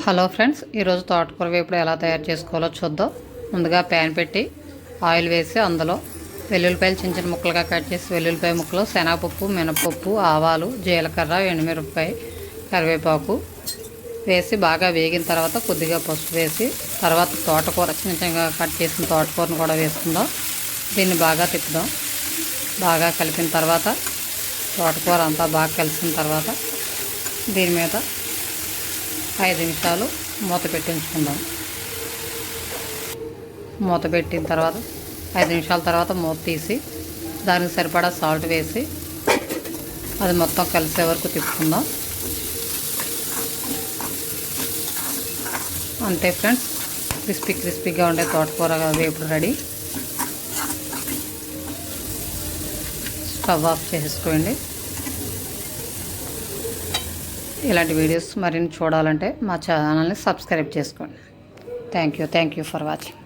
Hello friends, ఈరోజు తోటకూర వేపుడు ఎలా తయారు చేసుకోవాలో చూద్దాం. ముందుగా ప్యాన్ పెట్టి ఆయిల్ వేసి అందులో వెల్లుల్లిపాయలు చిన్న చిన్న ముక్కలుగా కట్ చేసి వెల్లుల్లిపాయ ముక్కలు, శనగపప్పు, మినపప్పు, ఆవాలు, జీలకర్ర, ఎండుమిరపకాయ, కరివేపాకు వేసి బాగా వేగిన తర్వాత కొద్దిగా పసుపు వేసి తర్వాత తోటకూర చిన్న చిన్నగా కట్ చేసిన తోటకూరను కూడా వేసుకుందాం. దీన్ని బాగా తిప్పుదాం. బాగా కలిపిన తర్వాత తోటకూర అంతా బాగా కలిసిన తర్వాత దీని మీద 5 నిమిషాలు మూత పెట్టి ఉంచుకుందాం. మూత పెట్టిన తర్వాత 5 నిమిషాల తర్వాత మూత తీసి దానికి సరిపడా సాల్ట్ వేసి అది మొత్తం కలిసే వరకు తిప్పుకుందాం. అంతే ఫ్రెండ్స్, క్రిస్పీగా ఉండే తోటకూర వేపుడు రెడీ. స్టవ్ ఆఫ్ చేసుకోండి. ఇలాంటి వీడియోస్ మరిన్ని చూడాలంటే మా ఛానల్ని సబ్స్క్రైబ్ చేసుకోండి. Thank you for watching.